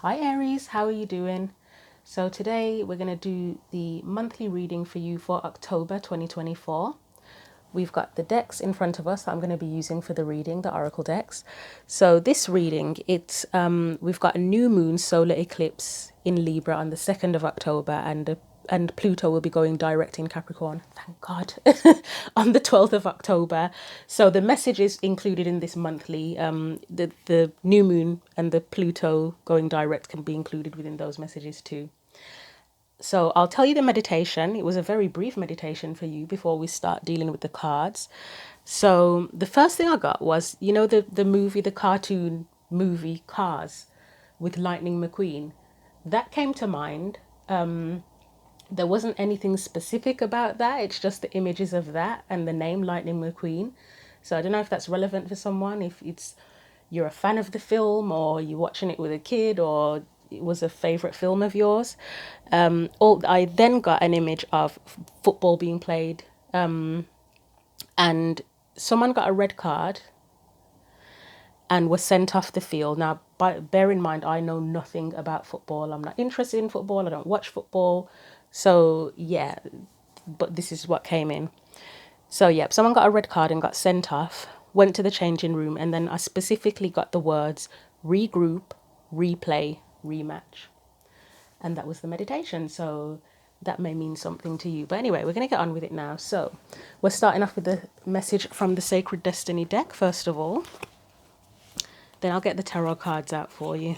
Hi Aries, how are you doing? So today we're going to do the monthly reading for you for October 2024. We've got the decks in front of us that I'm going to be using for the reading, the oracle decks. So this reading, we've got a new moon solar eclipse in Libra on the 2nd of October, and Pluto will be going direct in Capricorn, thank God, on the 12th of October. So the messages included in this monthly, the new moon and the Pluto going direct can be included within those messages too. So I'll tell you the meditation. It was a very brief meditation for you before we start dealing with the cards. So the first thing I got was, the movie, the cartoon movie Cars with Lightning McQueen. That came to mind. There wasn't anything specific about that. It's just the images of that and the name Lightning McQueen. So I don't know if that's relevant for someone, if you're a fan of the film or you're watching it with a kid or it was a favorite film of yours. I then got an image of football being played, and someone got a red card and was sent off the field. Now, bear in mind, I know nothing about football. I'm not interested in football. I don't watch football. So, yeah, but this is what came in. So, yeah, someone got a red card and got sent off, went to the changing room, and then I specifically got the words regroup, replay, rematch. And that was the meditation. So, that may mean something to you. But anyway, we're going to get on with it now. So, we're starting off with the message from the Sacred Destiny deck, first of all. Then I'll get the tarot cards out for you.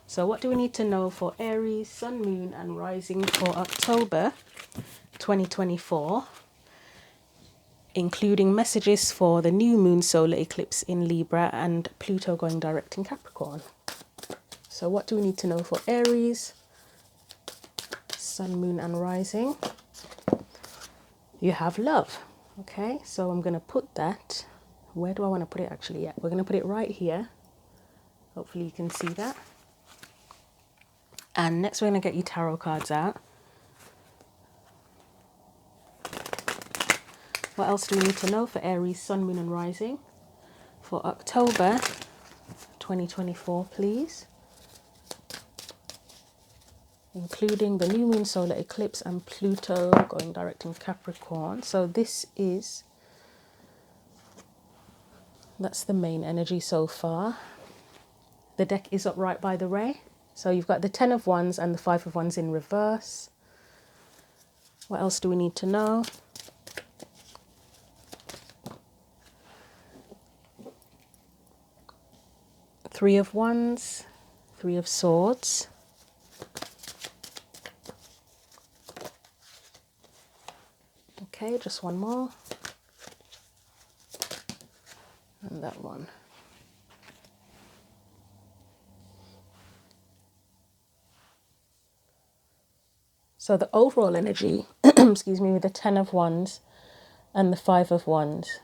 So what do we need to know for Aries, Sun, Moon and Rising for October 2024? Including messages for the new moon solar eclipse in Libra and Pluto going direct in Capricorn. So what do we need to know for Aries, Sun, Moon and Rising? You have love. Okay, so I'm going to put that. Where do I want to put it actually? Yeah, we're going to put it right here. Hopefully you can see that. And next we're going to get your tarot cards out. What else do we need to know for Aries, Sun, Moon and Rising for October 2024, please? Including the new moon solar eclipse and Pluto going direct in Capricorn. So that's the main energy so far. The deck is upright, by the way. So you've got the 10 of Wands and the 5 of Wands in reverse. What else do we need to know? Three of Wands, 3 of Swords. Okay, just one more. And that one. So the overall energy, excuse me, with the 10 of Wands and the 5 of Wands.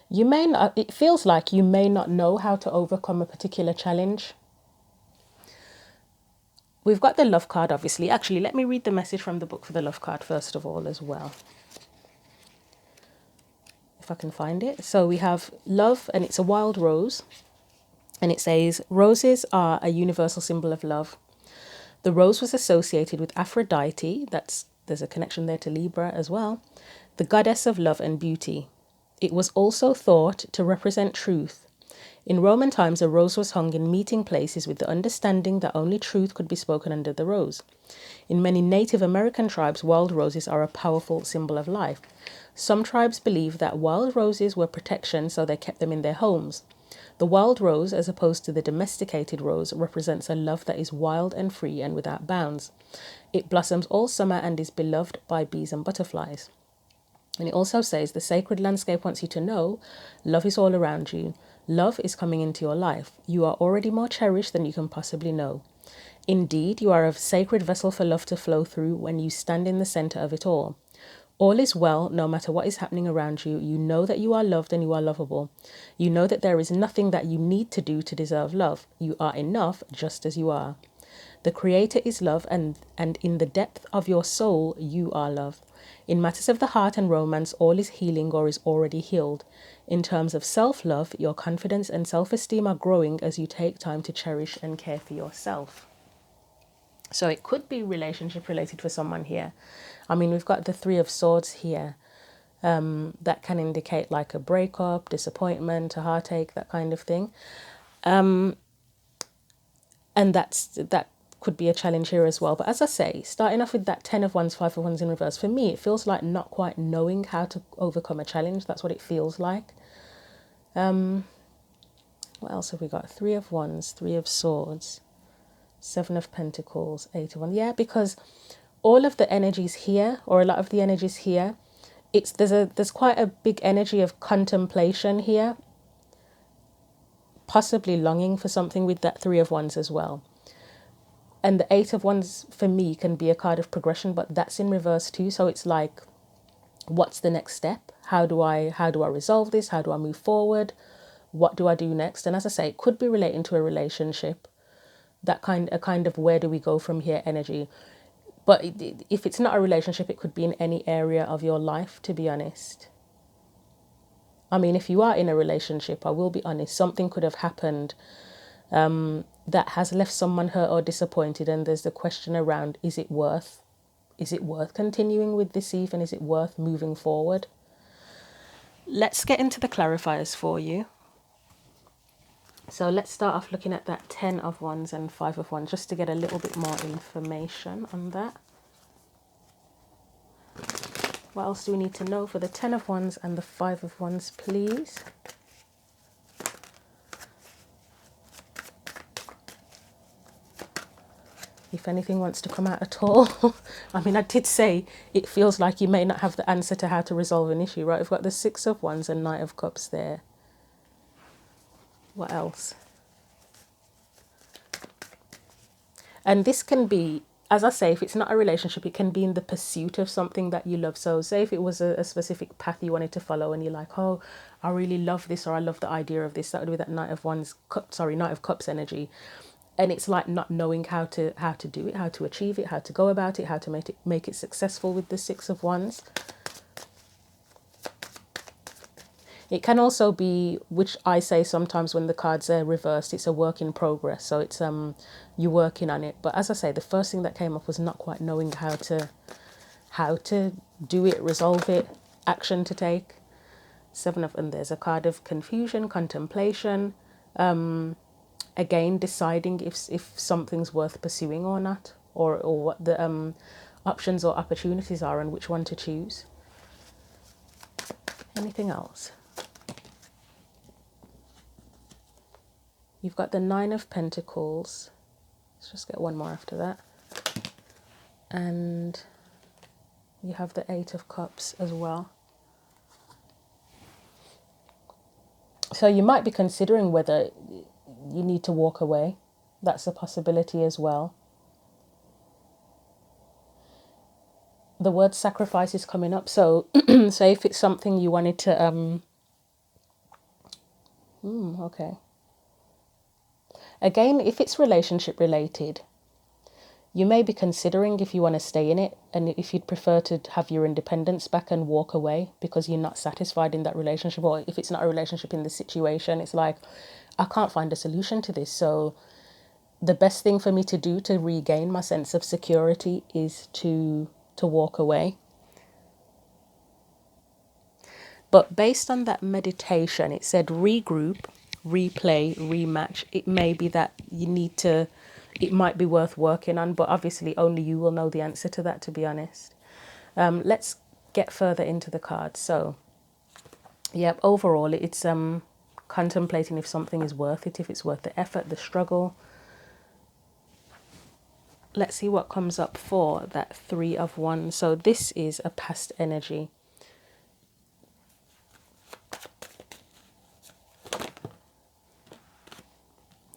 You may not, it feels like you may not know how to overcome a particular challenge. We've got the love card, obviously. Actually, let me read the message from the book for the love card first of all as well. If I can find it. So we have love, and it's a wild rose. And it says, roses are a universal symbol of love. The rose was associated with Aphrodite, there's a connection there to Libra as well, the goddess of love and beauty. It was also thought to represent truth. In Roman times, a rose was hung in meeting places with the understanding that only truth could be spoken under the rose. In many Native American tribes, wild roses are a powerful symbol of life. Some tribes believe that wild roses were protection, so they kept them in their homes. The wild rose, as opposed to the domesticated rose, represents a love that is wild and free and without bounds. It blossoms all summer and is beloved by bees and butterflies. And it also says, the sacred landscape wants you to know, love is all around you. Love is coming into your life. You are already more cherished than you can possibly know. Indeed, you are a sacred vessel for love to flow through when you stand in the center of it all. All is well, no matter what is happening around you. You know that you are loved and you are lovable. You know that there is nothing that you need to do to deserve love. You are enough just as you are. The Creator is love, and in the depth of your soul, you are love. In matters of the heart and romance, all is healing or is already healed. In terms of self-love, your confidence and self-esteem are growing as you take time to cherish and care for yourself. So it could be relationship related for someone here. I mean, we've got the Three of Swords here. That can indicate like a breakup, disappointment, a heartache, that kind of thing. And that could be a challenge here as well. But as I say, starting off with that 10 of Wands, 5 of Wands in reverse, for me, it feels like not quite knowing how to overcome a challenge. That's what it feels like. What else have we got? 3 of Wands, 3 of Swords, 7 of Pentacles, 8 of Wands. Yeah, because all of the energies here, or a lot of the energies here, there's quite a big energy of contemplation here, possibly longing for something with that 3 of Wands as well. And the 8 of Wands for me can be a card of progression, but that's in reverse too. So it's like, what's the next step? How do I resolve this? How do I move forward? What do I do next? And as I say, it could be relating to a relationship, a kind of where do we go from here energy. But if it's not a relationship, it could be in any area of your life, to be honest. I mean, if you are in a relationship, I will be honest, something could have happened that has left someone hurt or disappointed, and there's the question around, is it worth continuing with this even? Is it worth moving forward? Let's get into the clarifiers for you. So let's start off looking at that 10 of Wands and 5 of Wands, just to get a little bit more information on that. What else do we need to know for the 10 of Wands and the 5 of Wands, please? If anything wants to come out at all. I mean, I did say it feels like you may not have the answer to how to resolve an issue, right? We've got the 6 of Wands and Knight of Cups there. What else? And this can be, as I say, if it's not a relationship, it can be in the pursuit of something that you love. So say if it was a specific path you wanted to follow and you're like, oh, I really love this, or I love the idea of this. That would be that Knight of Cups energy. And it's like not knowing how to do it, how to achieve it, how to go about it, how to make it successful with the 6 of Wands. It can also be, which I say sometimes when the cards are reversed, it's a work in progress. So it's you're working on it. But as I say, the first thing that came up was not quite knowing how to do it, resolve it, action to take. And there's a card of confusion, contemplation. Again, deciding if something's worth pursuing or not, or what the options or opportunities are and which one to choose. Anything else? You've got the 9 of Pentacles. Let's just get one more after that. And you have the 8 of Cups as well. So you might be considering whether you need to walk away. That's a possibility as well. The word sacrifice is coming up. So say if it's something you wanted to okay. Again, if it's relationship related, you may be considering if you want to stay in it, and if you'd prefer to have your independence back and walk away because you're not satisfied in that relationship. Or if it's not a relationship in the situation, it's like, I can't find a solution to this. So the best thing for me to do to regain my sense of security is to walk away. But based on that meditation, it said regroup, replay, rematch. It may be that it might be worth working on, but obviously only you will know the answer to that, to be honest. Let's get further into the cards. So, yeah, overall, it's contemplating if something is worth it, if it's worth the effort, the struggle. Let's see what comes up for that 3 of Wands. So this is a past energy.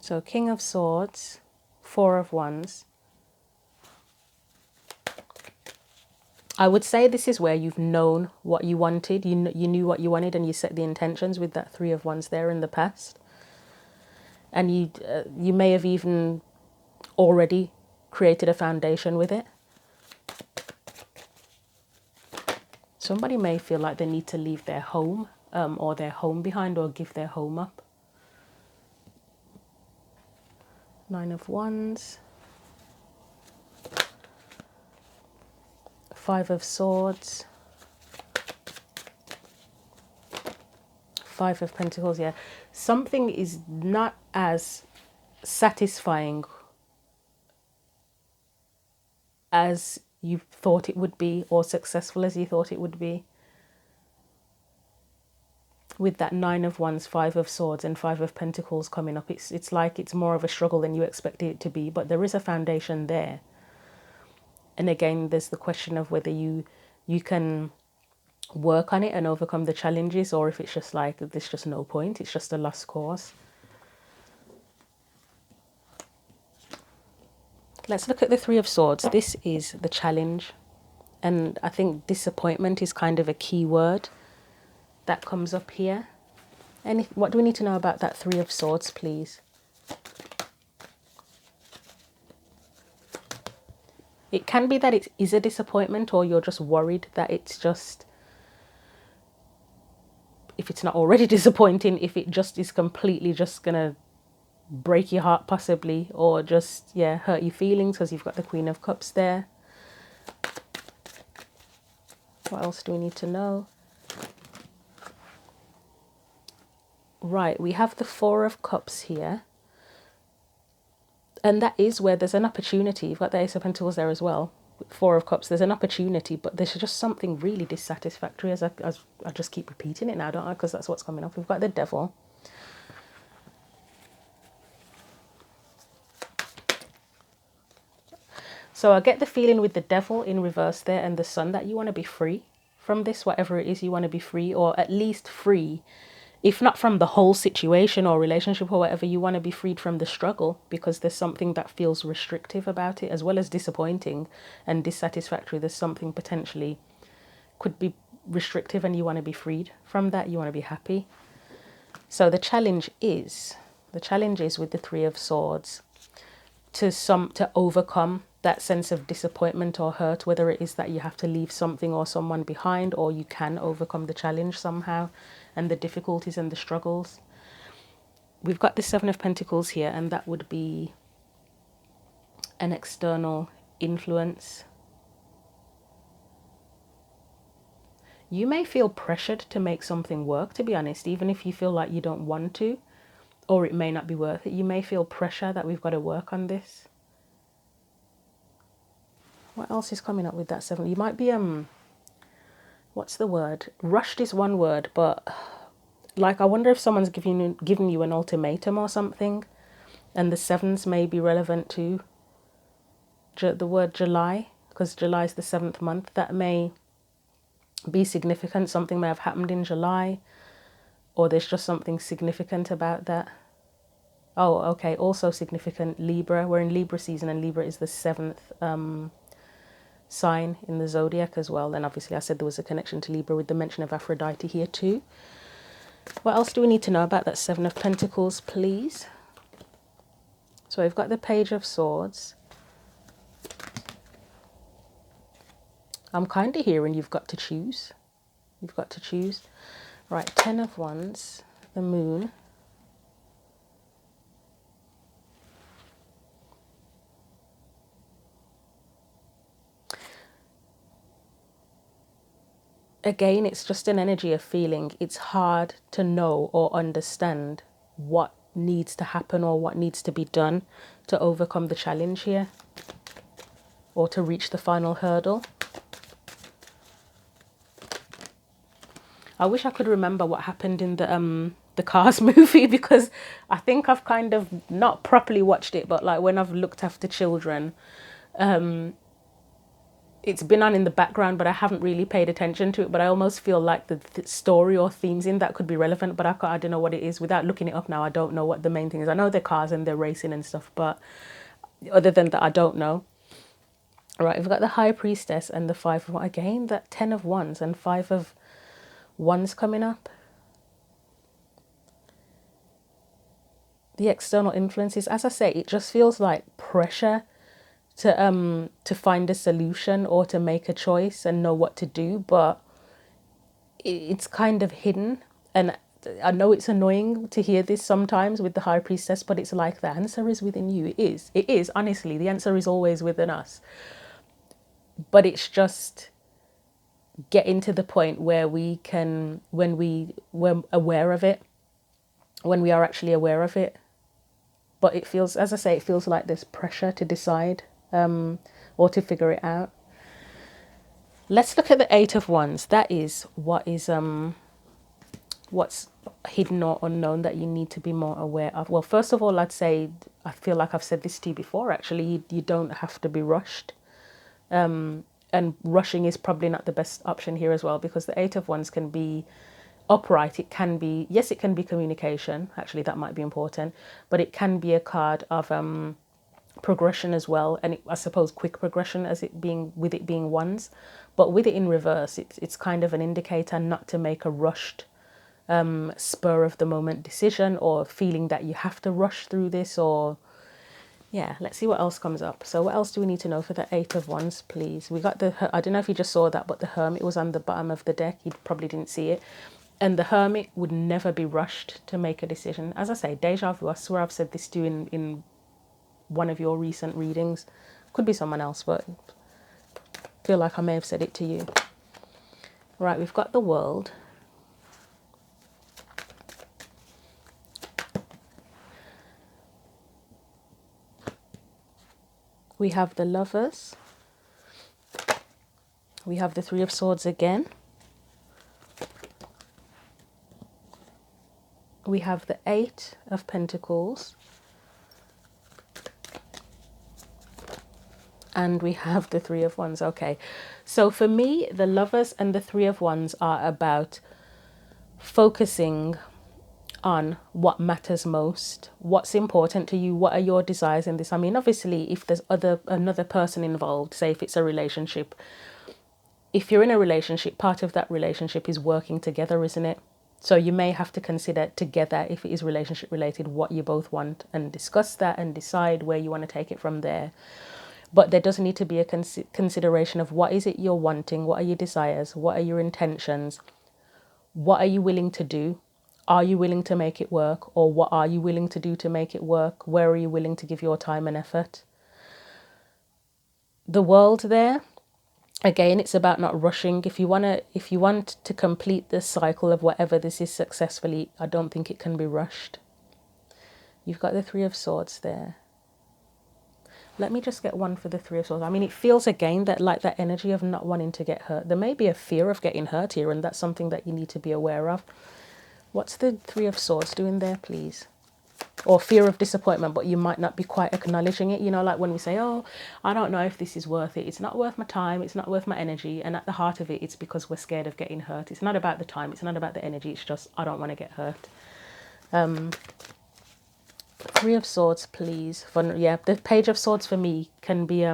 So King of Swords, 4 of Wands. I would say this is where you've known what you wanted. You knew what you wanted and you set the intentions with that 3 of Wands there in the past. And you may have even already created a foundation with it. Somebody may feel like they need to leave their home or their home behind, or give their home up. 9 of Wands. 5 of Swords. 5 of Pentacles, yeah. Something is not as satisfying as you thought it would be, or successful as you thought it would be. With that 9 of Wands, 5 of Swords, and 5 of Pentacles coming up, it's like it's more of a struggle than you expected it to be, but there is a foundation there. And again, there's the question of whether you can work on it and overcome the challenges, or if it's just like, there's just no point, it's just a lost cause. Let's look at the 3 of Swords. This is the challenge, and I think disappointment is kind of a key word that comes up here. And what do we need to know about that 3 of Swords, please? It can be that it is a disappointment, or you're just worried that it's just, if it's not already disappointing, if it just is completely just gonna break your heart possibly, or just, yeah, hurt your feelings, because you've got the Queen of Cups there. What else do we need to know? Right, we have the 4 of Cups here. And that is where there's an opportunity. You've got the Ace of Pentacles there as well. 4 of Cups, there's an opportunity, but there's just something really dissatisfactory, as I just keep repeating it now, don't I? Because that's what's coming up. We've got the Devil. So I get the feeling with the Devil in reverse there and the Sun that you want to be free from this, whatever it is, you want to be free, or at least free. If not from the whole situation or relationship or whatever, you want to be freed from the struggle, because there's something that feels restrictive about it, as well as disappointing and dissatisfactory. There's something potentially could be restrictive, and you want to be freed from that. You want to be happy. So the challenge is with the 3 of Swords to overcome that sense of disappointment or hurt, whether it is that you have to leave something or someone behind, or you can overcome the challenge somehow, and the difficulties and the struggles. We've got the 7 of Pentacles here, and that would be an external influence. You may feel pressured to make something work, to be honest, even if you feel like you don't want to, or it may not be worth it. You may feel pressure that we've got to work on this. What else is coming up with that 7? You might be, what's the word? Rushed is one word, but like, I wonder if someone's giving you an ultimatum or something, and the 7s may be relevant to the word July, because July is the 7th month. That may be significant. Something may have happened in July, or there's just something significant about that. Oh, okay, also significant, Libra. We're in Libra season, and Libra is the 7th sign in the zodiac as well. Then obviously I said there was a connection to Libra with the mention of Aphrodite here too. What else do we need to know about that 7 of Pentacles, please? So we've got the Page of Swords. I'm kind of hearing you've got to choose. You've got to choose. Right, 10 of Wands, the Moon. Again, it's just an energy of feeling. It's hard to know or understand what needs to happen or what needs to be done to overcome the challenge here, or to reach the final hurdle. I wish I could remember what happened in the Cars movie, because I think I've kind of not properly watched it, but like when I've looked after children, it's been on in the background, but I haven't really paid attention to it. But I almost feel like the story or themes in that could be relevant, but I don't know what it is. Without looking it up now, I don't know what the main thing is. I know they're cars and they're racing and stuff, but other than that, I don't know. All right, we've got the High Priestess and the 5 of, again, that 10 of Wands and 5 of Wands coming up. The external influences, as I say, it just feels like pressure to find a solution or to make a choice and know what to do, but it's kind of hidden, And I know it's annoying to hear this sometimes with the High Priestess, but it's like the answer is within you. It is. It is, honestly. The answer is always within us. But it's just getting to the point where we can, we're aware of it, when we are actually aware of it. But it feels, as I say, it feels like there's pressure to decide or to figure it out. Let's look at the Eight of Wands. That is what's hidden or unknown that you need to be more aware of. Well, first of all, I'd say, I feel like I've said this to you before, actually, you don't have to be rushed. And rushing is probably not the best option here as well, because the Eight of Wands can be upright. It can be, yes, it can be communication. Actually, that might be important, but it can be a card of progression as well, and I suppose quick progression, as it being, with it being wands. But with it in reverse, it's kind of an indicator not to make a rushed spur of the moment decision, or feeling that you have to rush through this. Or yeah, let's see what else comes up. So what else do we need to know for the Eight of Wands, please? We got the, I don't know if you just saw that, but the Hermit was on the bottom of the deck. You probably didn't see it. And the Hermit would never be rushed to make a decision. As I say, deja vu. I swear I've said this to you in one of your recent readings. Could be someone else, but I feel like I may have said it to you. Right, we've got the World. We have the Lovers. We have the Three of Swords again. We have the Eight of Pentacles. And we have the Three of Wands. Okay, so for me, the Lovers and the Three of Wands are about focusing on what matters most, what's important to you, what are your desires in this. I mean, obviously, if there's another person involved, say if it's a relationship, if you're in a relationship, part of that relationship is working together, isn't it? So you may have to consider together, if it is relationship related, what you both want, and discuss that and decide where you want to take it from there. But there does need to be a consideration of what is it you're wanting, what are your desires, what are your intentions, what are you willing to do, are you willing to make it work, or what are you willing to do to make it work, where are you willing to give your time and effort. The World there, again, it's about not rushing. If you want to complete the cycle of whatever this is successfully, I don't think it can be rushed. You've got the Three of Swords there. Let me just get one for the Three of Swords. I mean, it feels again that like that energy of not wanting to get hurt. There may be a fear of getting hurt here, and that's something that you need to be aware of. What's the Three of Swords doing there, please? Or fear of disappointment, but you might not be quite acknowledging it. You know, like when we say, oh, I don't know if this is worth it. It's not worth my time. It's not worth my energy. And at the heart of it, it's because we're scared of getting hurt. It's not about the time. It's not about the energy. It's just, I don't want to get hurt. Three of Swords, please. Yeah, the Page of Swords for me can be,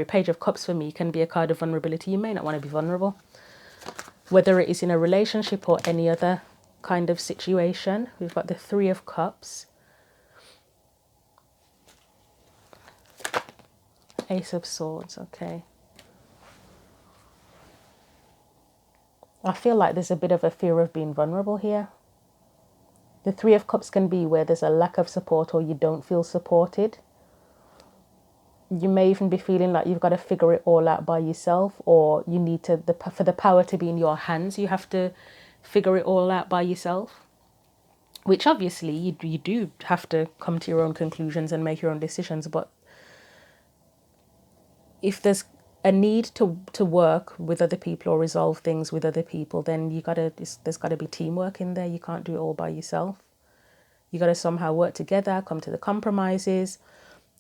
Page of Cups for me can be a card of vulnerability. You may not want to be vulnerable, whether it is in a relationship or any other kind of situation. We've got the Three of Cups. Ace of Swords, okay. I feel like there's a bit of a fear of being vulnerable here. The Three of Cups can be where there's a lack of support, or you don't feel supported. You may even be feeling like you've got to figure it all out by yourself, or you need to, for the power to be in your hands, you have to figure it all out by yourself. Which obviously you do have to come to your own conclusions and make your own decisions, but if there's a need to work with other people or resolve things with other people, then there's got to be teamwork in there. You can't do it all by yourself. You got to somehow work together, come to the compromises,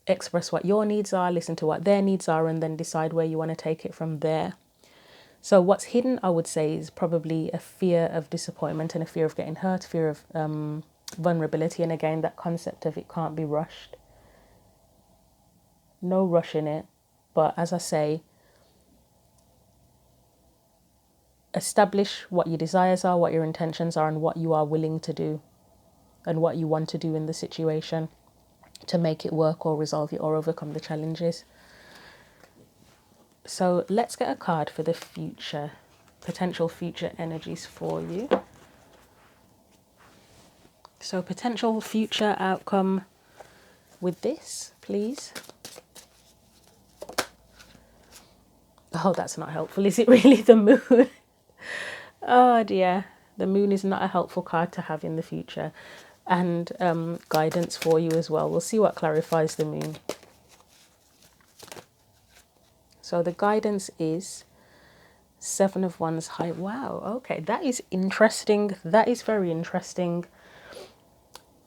express what your needs are, listen to what their needs are, and then decide where you want to take it from there. So what's hidden, I would say, is probably a fear of disappointment and a fear of getting hurt, fear of vulnerability, and again, that concept of it can't be rushed. No rush in it. But as I say, establish what your desires are, what your intentions are, and what you are willing to do and what you want to do in the situation to make it work or resolve it or overcome the challenges. So let's get a card for the future, potential future energies for you. So potential future outcome with this, please. Oh, that's not helpful. Is it really the moon? Oh dear. The moon is not a helpful card to have in the future. And guidance for you as well. We'll see what clarifies the moon. So the guidance is Seven of Wands high. Wow, okay, that is interesting. That is very interesting.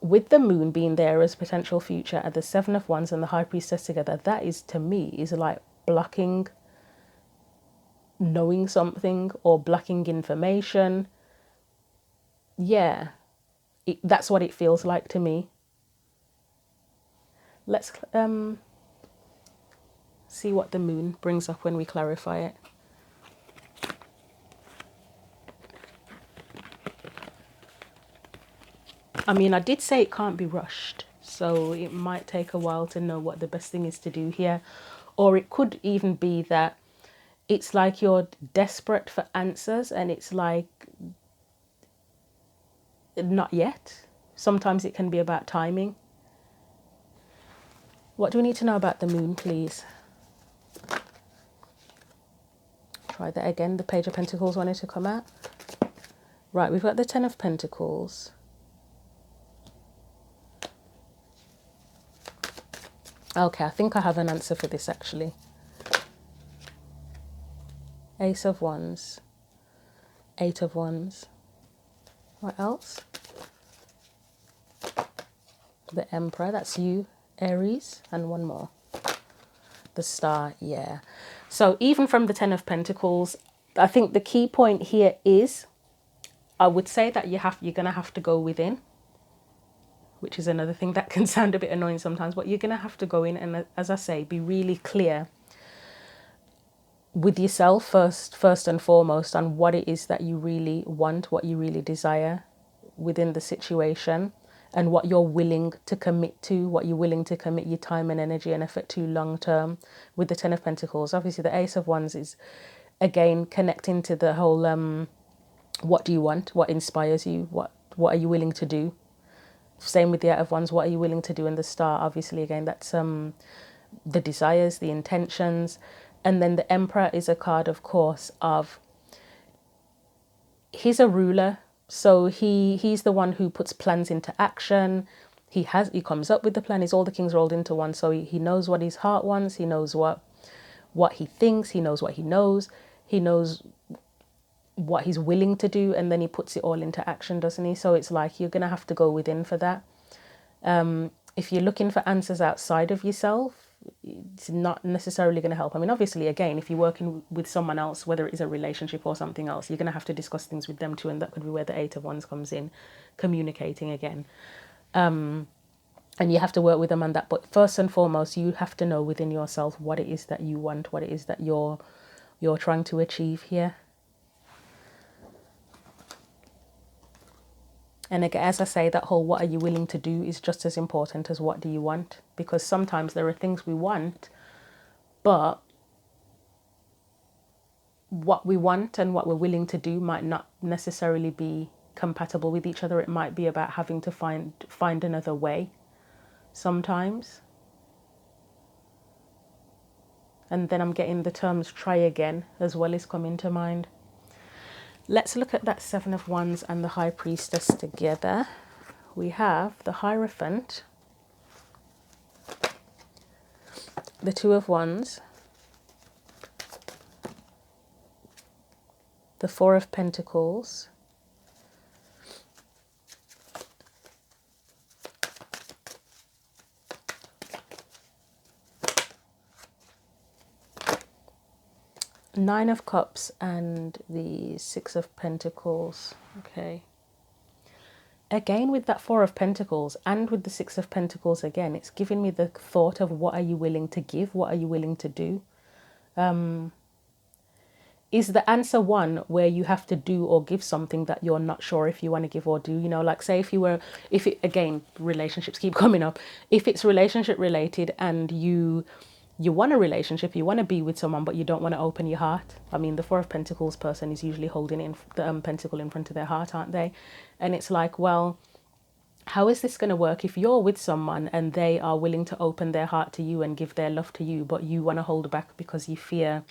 With the moon being there as potential future and the Seven of Wands and the High Priestess together, that is, to me, is like blocking knowing something or blocking information. Yeah, that's what it feels like to me. Let's see what the moon brings up when we clarify it. I mean, I did say it can't be rushed, so it might take a while to know what the best thing is to do here. Or it could even be that it's like you're desperate for answers and it's like, not yet. Sometimes it can be about timing. What do we need to know about the moon, please? Try that again. The Page of Pentacles wanted to come out. Right, we've got the Ten of Pentacles. Okay, I think I have an answer for this actually. Ace of Wands. Eight of Wands. What else? The Emperor, that's you, Aries, and one more. The Star, yeah. So even from the Ten of Pentacles, I think the key point here is, I would say that you're gonna have to go within, which is another thing that can sound a bit annoying sometimes, but you're gonna have to go in and, as I say, be really clear with yourself first and foremost on what it is that you really want, what you really desire within the situation, and what you're willing to commit to, what you're willing to commit your time and energy and effort to long term. With the Ten of Pentacles, obviously the Ace of Wands is again connecting to the whole what do you want, what inspires you, what are you willing to do. Same with the Eight of Wands, what are you willing to do. In the Star, obviously again, that's the desires, the intentions. And then the Emperor is a card, of course, of, he's a ruler. So he's the one who puts plans into action. He comes up with the plan. He's all the kings rolled into one. So he knows what his heart wants. He knows what he thinks. He knows what he knows. He knows what he's willing to do. And then he puts it all into action, doesn't he? So it's like you're going to have to go within for that. If you're looking for answers outside of yourself, it's not necessarily going to help. I mean, obviously, again, if you're working with someone else, whether it is a relationship or something else, you're going to have to discuss things with them too, and that could be where the Eight of Wands comes in, communicating again. And you have to work with them on that. But first and foremost, you have to know within yourself what it is that you want, what it is that you're trying to achieve here. And again, as I say, that whole what are you willing to do is just as important as what do you want. Because sometimes there are things we want, but what we want and what we're willing to do might not necessarily be compatible with each other. It might be about having to find another way sometimes. And then I'm getting the terms try again as well as coming to mind. Let's look at that Seven of Wands and the High Priestess together. We have the Hierophant, the Two of Wands, the Four of Pentacles, Nine of Cups, and the Six of Pentacles. Okay. Again, with that Four of Pentacles and with the Six of Pentacles again, it's giving me the thought of what are you willing to give? What are you willing to do? Is the answer one where you have to do or give something that you're not sure if you want to give or do? You know, like say again, relationships keep coming up. If it's relationship related and you want a relationship, you want to be with someone, but you don't want to open your heart. I mean, the Four of Pentacles person is usually holding in the pentacle in front of their heart, aren't they? And it's like, well, How is this going to work if you're with someone and they are willing to open their heart to you and give their love to you, but you want to hold back because you fear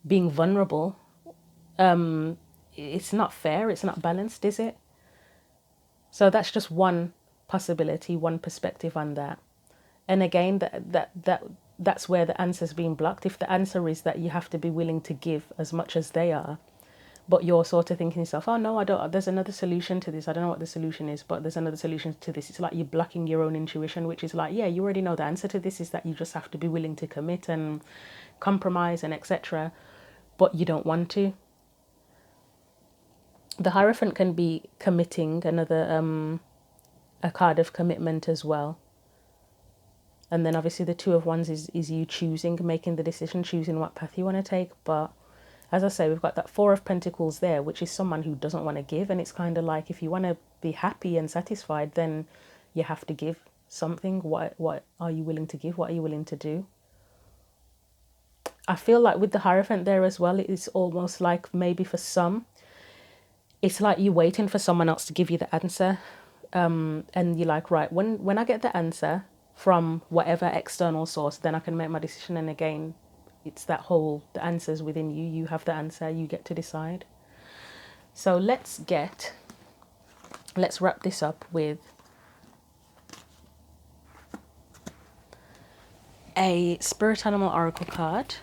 being vulnerable? It's not fair. It's not balanced, is it? So that's just one possibility, one perspective on that. And again, that's where the answer's being blocked. If the answer is that you have to be willing to give as much as they are, but you're sort of thinking to yourself, oh no, I don't, there's another solution to this. I don't know what the solution is, but there's another solution to this. It's like you're blocking your own intuition, which is like, yeah, you already know the answer to this, is that you just have to be willing to commit and compromise and etc. But you don't want to. The Hierophant can be committing, another a card of commitment as well. And then obviously the Two of Wands is you choosing, making the decision, choosing what path you want to take. But as I say, we've got that Four of Pentacles there, which is someone who doesn't want to give. And it's kind of like, if you want to be happy and satisfied, then you have to give something. What are you willing to give? What are you willing to do? I feel like with the Hierophant there as well, it's almost like, maybe for some, it's like you're waiting for someone else to give you the answer. And you're like, right, when I get the answer from whatever external source, then I can make my decision. And again, it's that whole, the answer's within you. You have the answer, you get to decide. So let's wrap this up with a Spirit Animal Oracle card.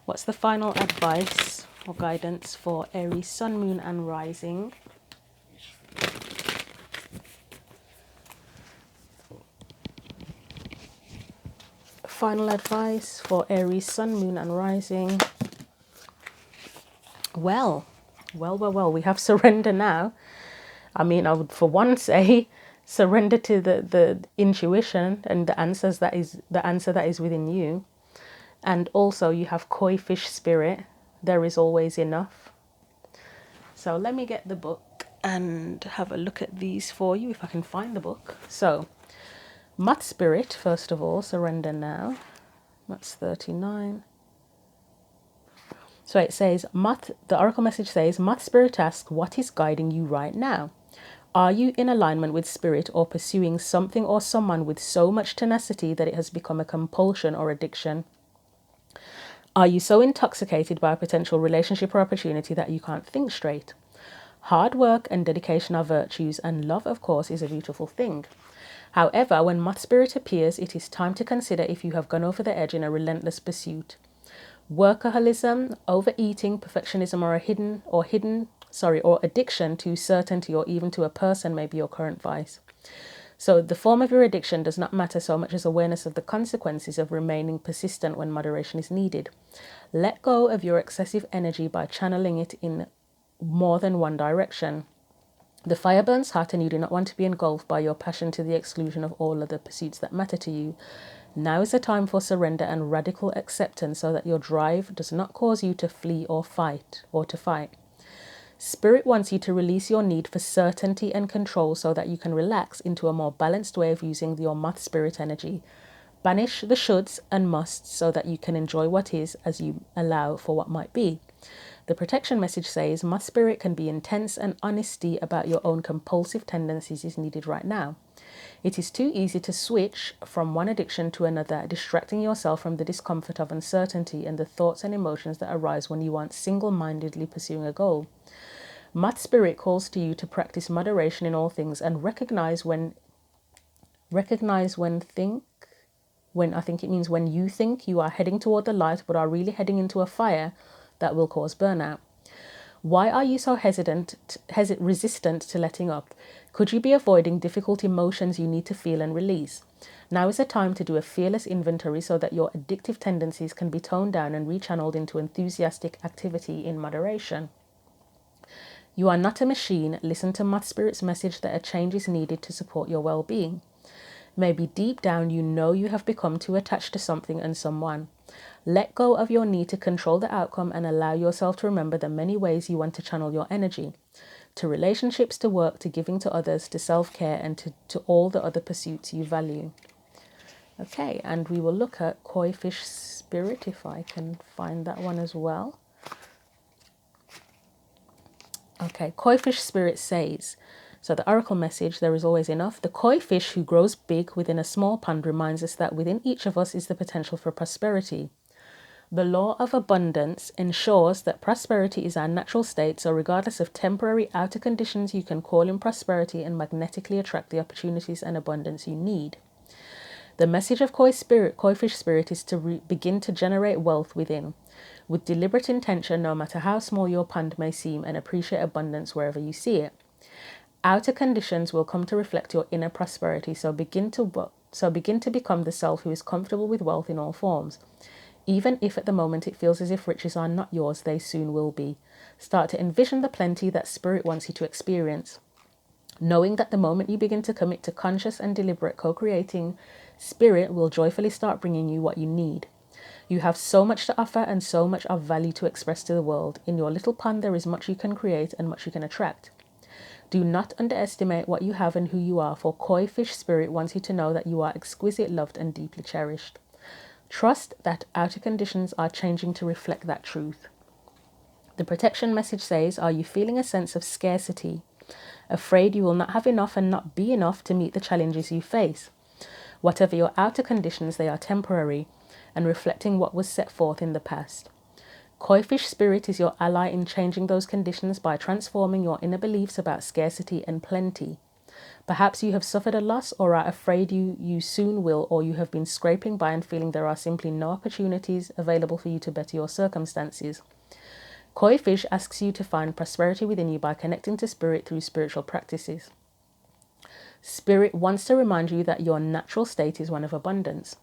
What's the final advice or guidance for Aries, Sun, Moon and Rising? Final advice for Aries, Sun, Moon and Rising. Well, we have surrender now. I mean, I would for one say surrender to the intuition and the answer that is within you. And also you have Koi Fish Spirit. There is always enough. So let me get the book and have a look at these for you if I can find the book. So Mutt Spirit, first of all, surrender now. That's 39. So it says, the oracle message says, Mutt Spirit asks, what is guiding you right now? Are you in alignment with spirit or pursuing something or someone with so much tenacity that it has become a compulsion or addiction? Are you so intoxicated by a potential relationship or opportunity that you can't think straight? Hard work and dedication are virtues, and love, of course, is a beautiful thing. However, when Mutt Spirit appears, it is time to consider if you have gone over the edge in a relentless pursuit. Workaholism, overeating, perfectionism, or addiction to certainty or even to a person may be your current vice. So the form of your addiction does not matter so much as awareness of the consequences of remaining persistent when moderation is needed. Let go of your excessive energy by channeling it in more than one direction. The fire burns hot and you do not want to be engulfed by your passion to the exclusion of all other pursuits that matter to you. Now is the time for surrender and radical acceptance so that your drive does not cause you to flee or to fight. Spirit wants you to release your need for certainty and control so that you can relax into a more balanced way of using your Mutt Spirit energy. Banish the shoulds and musts so that you can enjoy what is as you allow for what might be. The protection message says, Mutt Spirit can be intense, and honesty about your own compulsive tendencies is needed right now. It is too easy to switch from one addiction to another, distracting yourself from the discomfort of uncertainty and the thoughts and emotions that arise when you aren't single-mindedly pursuing a goal. Mutt Spirit calls to you to practice moderation in all things and recognize when you think you are heading toward the light but are really heading into a fire that will cause burnout. Why are you so resistant to letting up? Could you be avoiding difficult emotions you need to feel and release? Now is the time to do a fearless inventory so that your addictive tendencies can be toned down and rechanneled into enthusiastic activity in moderation. You are not a machine. Listen to Mutt Spirit's message that a change is needed to support your well-being. Maybe deep down you know you have become too attached to something and someone. Let go of your need to control the outcome and allow yourself to remember the many ways you want to channel your energy. To relationships, to work, to giving to others, to self-care, and to all the other pursuits you value. Okay, and we will look at Koi Fish Spirit, if I can find that one as well. Okay, Koi Fish Spirit says, So the oracle message, there is always enough. The koi fish who grows big within a small pond reminds us that within each of us is the potential for prosperity. The law of abundance ensures that prosperity is our natural state, so regardless of temporary outer conditions, you can call in prosperity and magnetically attract the opportunities and abundance you need. The message of koi fish spirit is to begin to generate wealth within, with deliberate intention, no matter how small your pond may seem, and appreciate abundance wherever you see it. Outer conditions will come to reflect your inner prosperity, so begin to become the self who is comfortable with wealth in all forms. Even if at the moment it feels as if riches are not yours, they soon will be. Start to envision the plenty that spirit wants you to experience, knowing that the moment you begin to commit to conscious and deliberate co-creating, spirit will joyfully start bringing you what you need. You have so much to offer and so much of value to express to the world. In your little pond, there is much you can create and much you can attract. Do not underestimate what you have and who you are, for koi fish spirit wants you to know that you are exquisite, loved, and deeply cherished. Trust that outer conditions are changing to reflect that truth. The protection message says, are you feeling a sense of scarcity? Afraid you will not have enough and not be enough to meet the challenges you face? Whatever your outer conditions, they are temporary and reflecting what was set forth in the past. Koi fish spirit is your ally in changing those conditions by transforming your inner beliefs about scarcity and plenty. Perhaps you have suffered a loss or are afraid you soon will, or you have been scraping by and feeling there are simply no opportunities available for you to better your circumstances. Koi fish asks you to find prosperity within you by connecting to spirit through spiritual practices. Spirit wants to remind you that your natural state is one of abundance.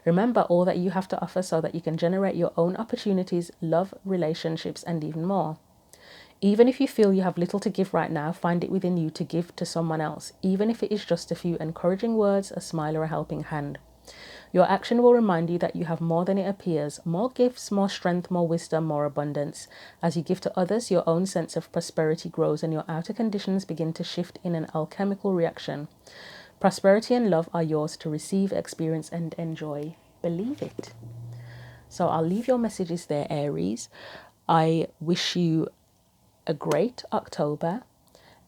Remember all that you have to offer so that you can generate your own opportunities, love, relationships, and even more. Even if you feel you have little to give right now, find it within you to give to someone else, even if it is just a few encouraging words, a smile, or a helping hand. Your action will remind you that you have more than it appears, more gifts, more strength, more wisdom, more abundance. As you give to others, your own sense of prosperity grows and your outer conditions begin to shift in an alchemical reaction. Prosperity and love are yours to receive, experience, and enjoy. Believe it. So I'll leave your messages there, Aries. I wish you a great October,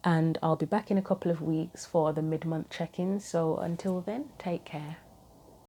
and I'll be back in a couple of weeks for the mid-month check-in. So until then, take care.